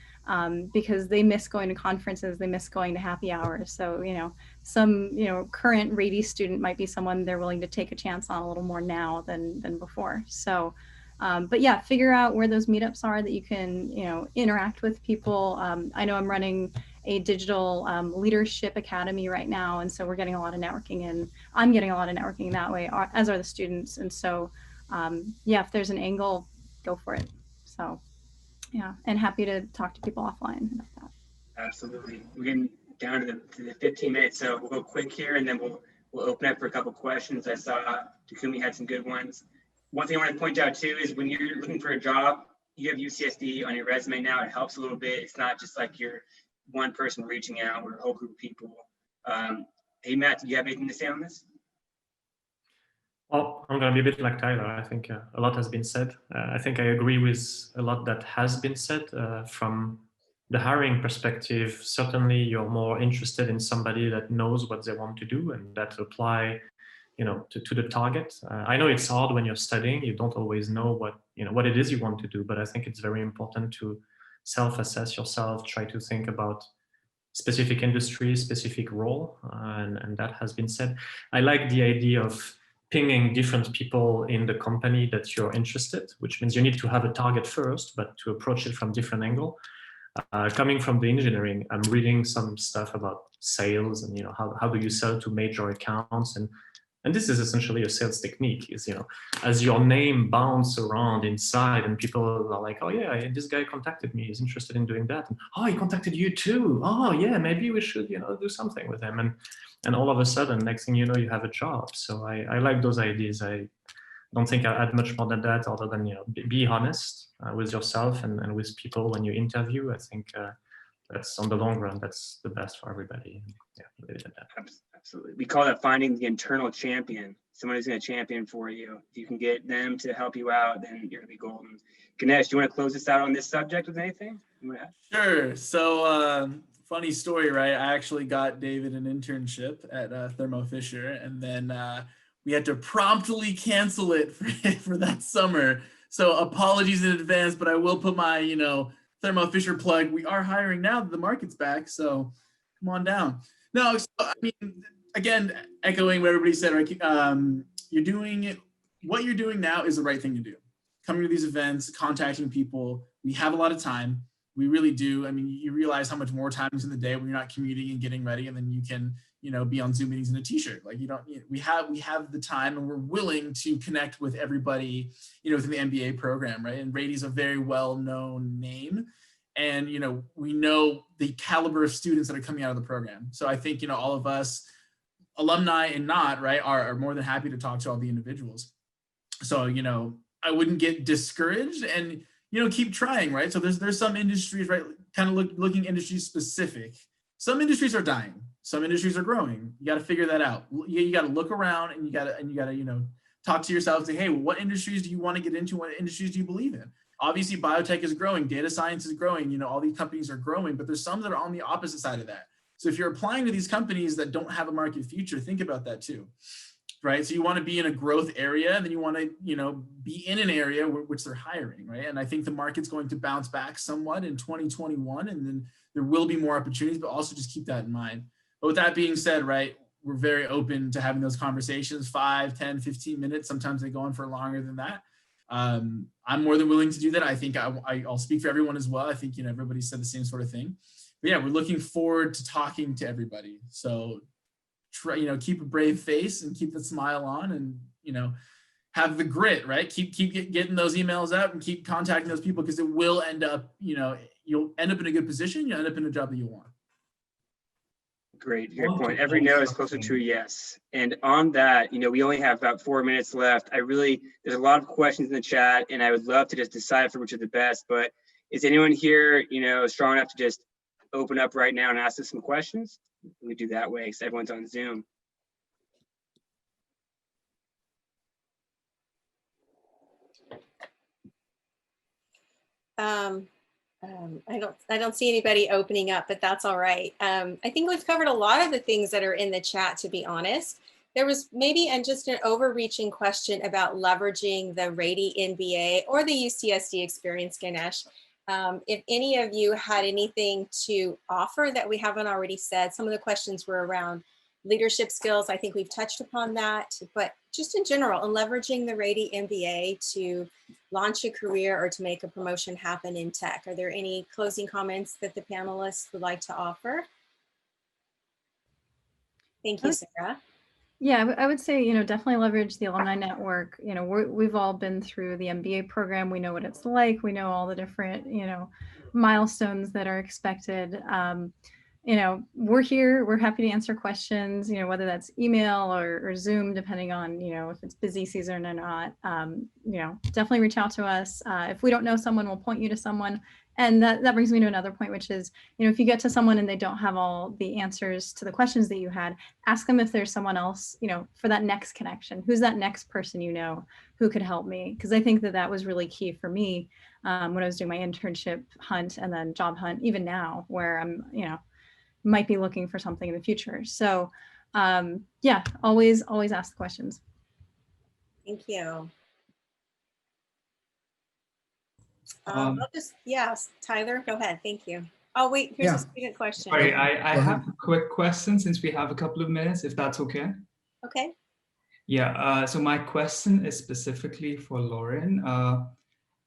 because they miss going to conferences, they miss going to happy hours. So, you know, some, you know, current Rady student might be someone they're willing to take a chance on a little more now than before. So, but yeah, figure out where those meetups are that you can, you know, interact with people. I know I'm running a digital leadership academy right now. And so we're getting a lot of networking and I'm getting a lot of networking that way, as are the students. And so, yeah, if there's an angle, go for it. So, yeah, and happy to talk to people offline about that. Absolutely. We're getting down to the 15 minutes, so we'll go quick here and then we'll open up for a couple questions. I saw Takumi had some good ones. One thing I want to point out too is when you're looking for a job, you have UCSD on your resume now. It helps a little bit. It's not just like you're one person reaching out or a whole group of people. Hey, Matt, do you have anything to say on this? Well, I'm going to be a bit like Tyler. I think a lot has been said. I think I agree with a lot that has been said from the hiring perspective, certainly you're more interested in somebody that knows what they want to do and that apply, to the target. I know it's hard when you're studying, you don't always know what it is you want to do, but I think it's very important to self-assess yourself, try to think about specific industry, specific role, and that has been said. I like the idea of pinging different people in the company that you're interested, which means you need to have a target first, but to approach it from different angle. Coming from the engineering, I'm reading some stuff about sales and how do you sell to major accounts, and this is essentially a sales technique, is as your name bounce around inside and people are like, oh yeah, this guy contacted me, he's interested in doing that, and oh, he contacted you too, oh yeah, maybe we should do something with him, and all of a sudden, next thing you know, you have a job. So I like those ideas. I don't think I add much more than that, other than be honest with yourself and with people when you interview. I think that's, on the long run, that's the best for everybody. Yeah, leave it at that. Absolutely. We call that finding the internal champion. Someone who's going to champion for you. If you can get them to help you out, then you're going to be golden. Ganesh, do you want to close this out on this subject with anything? Sure. So funny story, right? I actually got David an internship at Thermo Fisher, and then we had to promptly cancel it for that summer. So apologies in advance, but I will put my, Thermo Fisher plug. We are hiring now that the market's back, so come on down. No, so, I mean, again, echoing what everybody said, right? What you're doing now is the right thing to do. Coming to these events, contacting people. We have a lot of time. We really do. I mean, you realize how much more time is in the day when you're not commuting and getting ready, and then you can, be on Zoom meetings in a t-shirt. Like we have the time, and we're willing to connect with everybody, within the MBA program, right? And Rady's a very well-known name. And, we know the caliber of students that are coming out of the program. So I think, all of us, alumni and not, right, are more than happy to talk to all the individuals. So, I wouldn't get discouraged and, keep trying, right? So there's some industries, right, kind of looking industry specific. Some industries are dying. Some industries are growing. You got to figure that out. You got to look around, and you got to, talk to yourself and say, hey, what industries do you want to get into? What industries do you believe in? Obviously, biotech is growing, data science is growing, all these companies are growing, but there's some that are on the opposite side of that. So if you're applying to these companies that don't have a market future, think about that too, right? So you want to be in a growth area, and then you want to, be in an area which they're hiring, right? And I think the market's going to bounce back somewhat in 2021, and then there will be more opportunities, but also just keep that in mind. But with that being said, right, we're very open to having those conversations, 5, 10, 15 minutes. Sometimes they go on for longer than that. I'm more than willing to do that. I think I'll speak for everyone as well. I think, everybody said the same sort of thing. But yeah, we're looking forward to talking to everybody. So try, keep a brave face and keep the smile on, and, have the grit, right? Keep getting those emails out and keep contacting those people, because it will end up, you'll end up in a good position. You'll end up in a job that you want. Great point. Every no is closer to a yes. And on that, we only have about 4 minutes left. There's a lot of questions in the chat, and I would love to just decipher which are the best, but is anyone here, strong enough to just open up right now and ask us some questions? We do that way because everyone's on Zoom. I don't see anybody opening up, but that's all right. I think we've covered a lot of the things that are in the chat, to be honest. There was maybe just an overreaching question about leveraging the Rady MBA or the UCSD experience, Ganesh. If any of you had anything to offer that we haven't already said, some of the questions were around leadership skills. I think we've touched upon that, but just in general, and leveraging the Rady MBA to launch a career or to make a promotion happen in tech. Are there any closing comments that the panelists would like to offer? Thank you, Sarah. Yeah, I would say, definitely leverage the alumni network. We've all been through the MBA program. We know what it's like. We know all the different, milestones that are expected. We're here. We're happy to answer questions, whether that's email or Zoom, depending on, if it's busy season or not. Definitely reach out to us. If we don't know someone, we'll point you to someone. And that brings me to another point, which is, if you get to someone and they don't have all the answers to the questions that you had, ask them if there's someone else, for that next connection. Who's that next person who could help me? Because I think that was really key for me when I was doing my internship hunt and then job hunt, even now, where I'm, might be looking for something in the future. So yeah, always ask the questions. Thank you. Yes, Tyler, go ahead. Thank you. Oh, wait, here's a student question. Sorry, I have a quick question since we have a couple of minutes, if that's okay. Okay. Yeah, so my question is specifically for Lauren.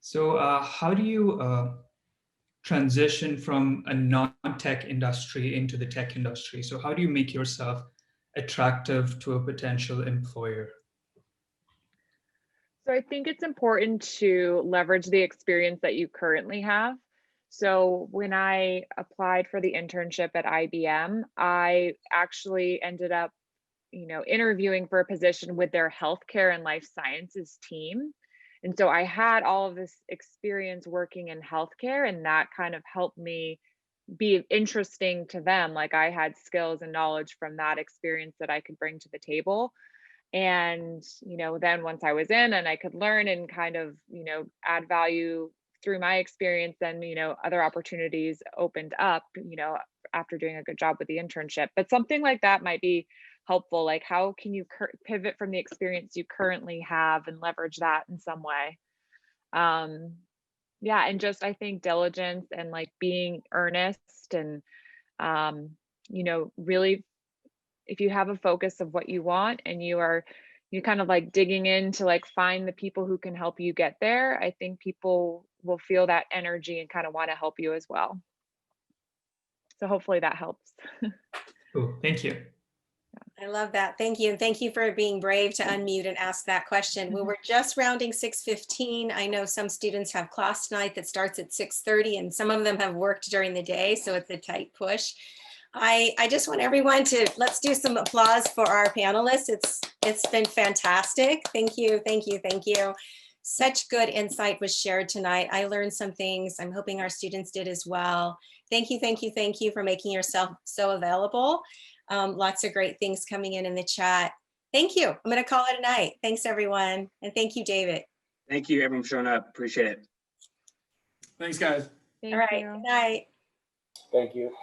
So how do you transition from a non-tech industry into the tech industry? So how do you make yourself attractive to a potential employer? So I think it's important to leverage the experience that you currently have. So when I applied for the internship at IBM, I actually ended up, interviewing for a position with their healthcare and life sciences team. And so I had all of this experience working in healthcare, and that kind of helped me be interesting to them. Like I had skills and knowledge from that experience that I could bring to the table. And, then once I was in and I could learn and kind of, add value through my experience, then, other opportunities opened up, after doing a good job with the internship. But something like that might be helpful. Like, how can you pivot from the experience you currently have and leverage that in some way? Yeah, and just, I think, diligence and like being earnest and, really, if you have a focus of what you want and you kind of like digging in to like find the people who can help you get there, I think people will feel that energy and kind of want to help you as well. So hopefully that helps. Cool, thank you. I love that. Thank you. And thank you for being brave to unmute and ask that question. Well, we're just rounding 6:15. I know some students have class tonight that starts at 6:30 and some of them have worked during the day, so it's a tight push. I just want everyone to, let's do some applause for our panelists. It's been fantastic. Thank you, thank you, thank you. Such good insight was shared tonight. I learned some things. I'm hoping our students did as well. Thank you, thank you, thank you for making yourself so available. Lots of great things coming in the chat. Thank you. I'm going to call it a night. Thanks, everyone. And thank you, David. Thank you, everyone, for showing up. Appreciate it. Thanks, guys. Thank All right. you. Good night. Thank you.